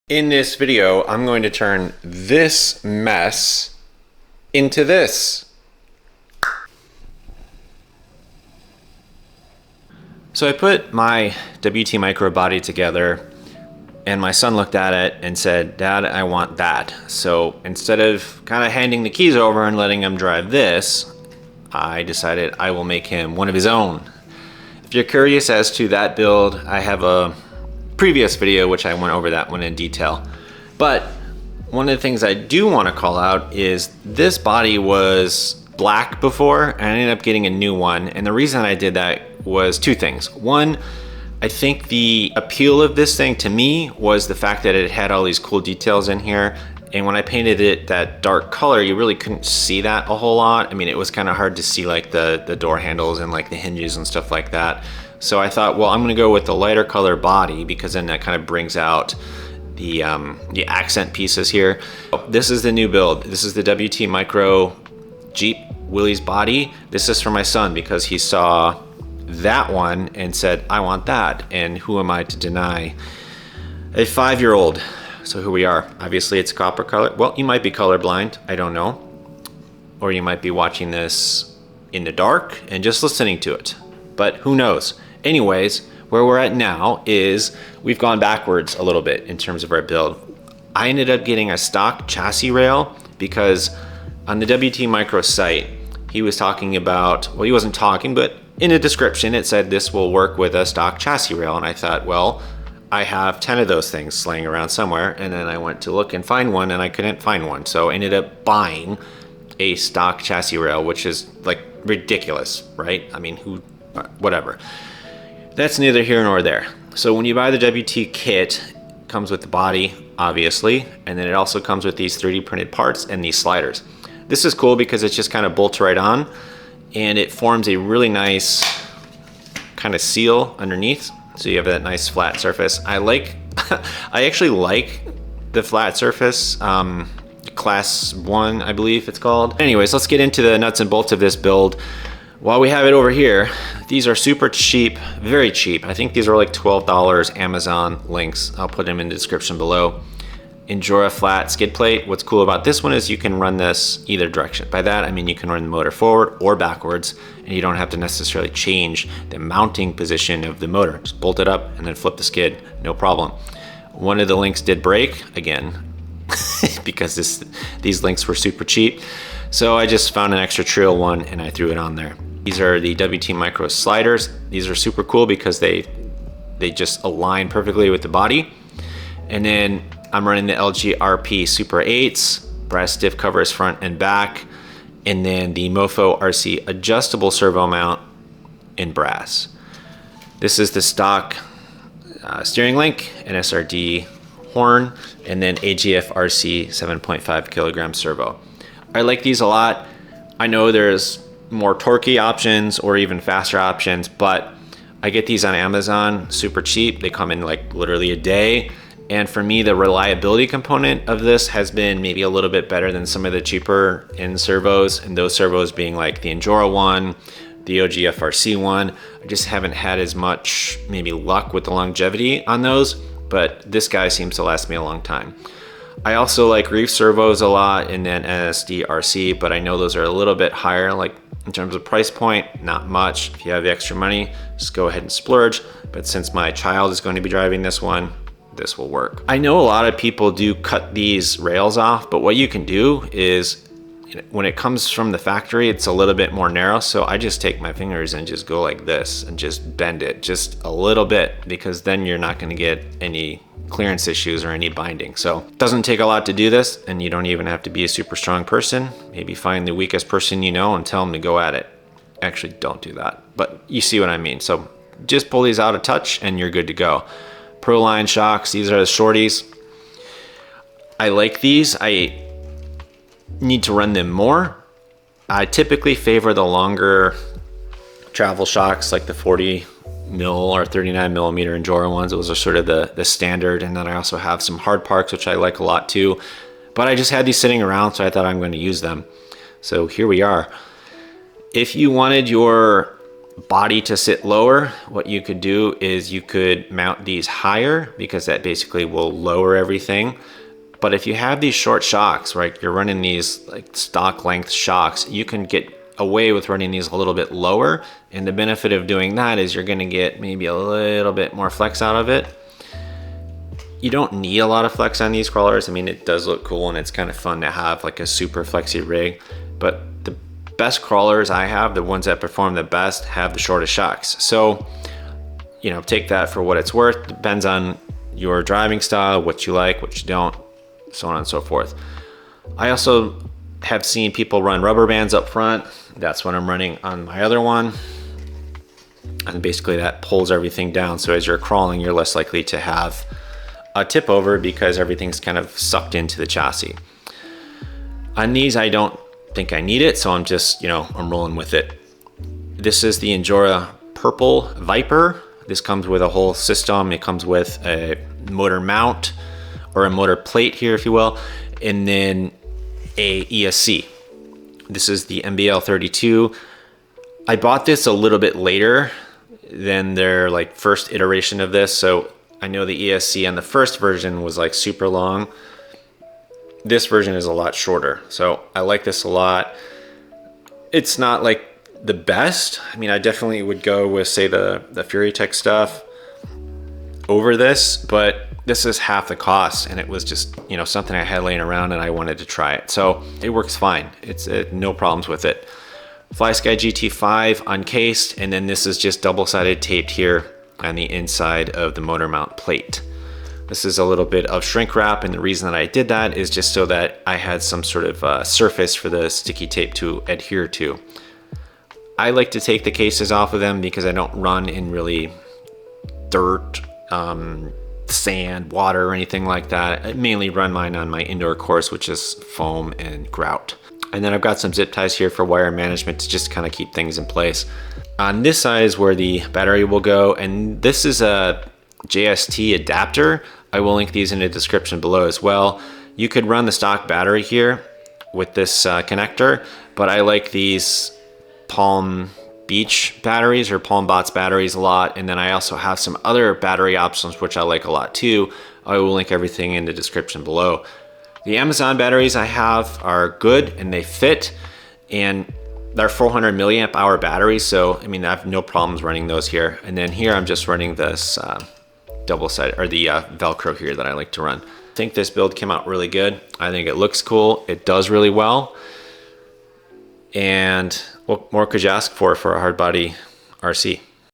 In this video, I'm going to turn this mess into this. So I put my WT Micro body together and my son looked at it and said, "Dad, I want that." So instead of kind of handing the keys over and letting him drive this, I decided I will make him one of his own. If you're curious as to that build, I have a previous video which I went over that one in detail. But one of the things I do want to call out is this body was black before and I ended up getting a new one, and the reason I did that was two things. One, I think the appeal of this thing to me was the fact that it had all these cool details in here, and when I painted it that dark color you really couldn't see that a whole lot. I mean, it was kind of hard to see like the door handles and like the hinges and stuff like that. So I thought, well, I'm gonna go with the lighter color body because then that kind of brings out the accent pieces here. This is the new build. This is the WT Micro Jeep Willys body. This is for my son because he saw that one and said, "I want that." And who am I to deny a 5-year-old? So here we are. Obviously it's copper color. Well, you might be colorblind, I don't know. Or you might be watching this in the dark and just listening to it, but who knows? Anyways, where we're at now is we've gone backwards a little bit in terms of our build. I ended up getting a stock chassis rail because on the WT Micro site, he was talking about, well, he wasn't talking, but in a description, it said this will work with a stock chassis rail. And I thought, well, I have 10 of those things laying around somewhere. And then I went to look and find one and I couldn't find one. So I ended up buying a stock chassis rail, which is like ridiculous, right? I mean, whatever. That's neither here nor there. So when you buy the WT kit, it comes with the body, obviously, and then it also comes with these 3D printed parts and these sliders. This is cool because it just kind of bolts right on and it forms a really nice kind of seal underneath. So you have that nice flat surface. I actually like the flat surface, class 1, I believe it's called. Anyways, let's get into the nuts and bolts of this build. While we have it over here, these are super cheap, very cheap. I think these are like $12 Amazon links. I'll put them in the description below. Endura flat skid plate. What's cool about this one is you can run this either direction. By that, I mean you can run the motor forward or backwards, and you don't have to necessarily change the mounting position of the motor. Just bolt it up and then flip the skid, no problem. One of the links did break, again, because these links were super cheap. So I just found an extra trail one and I threw it on there. These are the WT Micro sliders. These are super cool because they just align perfectly with the body. And then I'm running the LG RP Super 8s, brass stiff covers front and back, and then the Mofo RC adjustable servo mount in brass. This is the stock steering link, NSRD horn, and then AGF RC 7.5 kilogram servo. I like these a lot. I know there's more torquey options or even faster options, but I get these on Amazon super cheap. They come in like literally a day. And for me, the reliability component of this has been maybe a little bit better than some of the cheaper in servos, and those servos being like the Endura one, the OGF RC one. I just haven't had as much maybe luck with the longevity on those, but this guy seems to last me a long time. I also like reef servos a lot, and then NSD RC, but I know those are a little bit higher, like in terms of price point, not much. If you have the extra money, just go ahead and splurge. But since my child is going to be driving this one, this will work. I know a lot of people do cut these rails off, but what you can do is when it comes from the factory, it's a little bit more narrow. So I just take my fingers and just go like this and just bend it just a little bit, because then you're not going to get any clearance issues or any binding. So it doesn't take a lot to do this, and you don't even have to be a super strong person. Maybe find the weakest person you know and tell them to go at it. Actually, don't do that, but you see what I mean. So just pull these out a touch and you're good to go. Proline shocks, these are the shorties. I like these. I need to run them more. I typically favor the longer travel shocks, like the 40 mil or 39 millimeter Endura ones. Those are sort of the standard. And then I also have some hard parks, which I like a lot too. But I just had these sitting around, so I thought I'm going to use them. So here we are. If you wanted your body to sit lower, what you could do is you could mount these higher, because that basically will lower everything. But if you have these short shocks, right, you're running these like stock length shocks, you can get away with running these a little bit lower. And the benefit of doing that is you're going to get maybe a little bit more flex out of it. You don't need a lot of flex on these crawlers. I mean, it does look cool and it's kind of fun to have like a super flexy rig, but the best crawlers I have, the ones that perform the best, have the shortest shocks. So, you know, take that for what it's worth. Depends on your driving style, what you like, what you don't, so on and so forth. I also have seen people run rubber bands up front. That's what I'm running on my other one. And basically that pulls everything down. So as you're crawling, you're less likely to have a tip over because everything's kind of sucked into the chassis. On these, I don't think I need it, so I'm just, you know, I'm rolling with it. This is the Endura Purple Viper. This comes with a whole system. It comes with a motor mount, or a motor plate here, if you will, and then a ESC. This is the MBL32. I bought this a little bit later than their like first iteration of this, so I know the ESC on the first version was like super long. This version is a lot shorter, so I like this a lot. It's not like the best. I mean, I definitely would go with, say, the FuriTech stuff over this, but this is half the cost, and it was just, you know, something I had laying around and I wanted to try it. So it works fine. It's no problems with it. FlySky GT5 uncased, and then this is just double-sided taped here on the inside of the motor mount plate. This is a little bit of shrink wrap, and the reason that I did that is just so that I had some sort of surface for the sticky tape to adhere to. I like to take the cases off of them because I don't run in really dirt, sand, water, or anything like that. I mainly run mine on my indoor course, which is foam and grout. And then I've got some zip ties here for wire management to just kind of keep things in place. On this side is where the battery will go, and this is a JST adapter. I will link these in the description below as well. You could run the stock battery here with this connector, but I like these Palm Beach batteries or Palm Bots batteries a lot. And then I also have some other battery options which I like a lot too. I will link everything in the description below. The Amazon batteries I have are good and they fit, and they're 400 milliamp hour batteries, so I mean I have no problems running those here. And then here I'm just running this double-sided, or the Velcro here that I like to run. I think this build came out really good. I think it looks cool. It does really well. And what more could you ask for a hard body RC?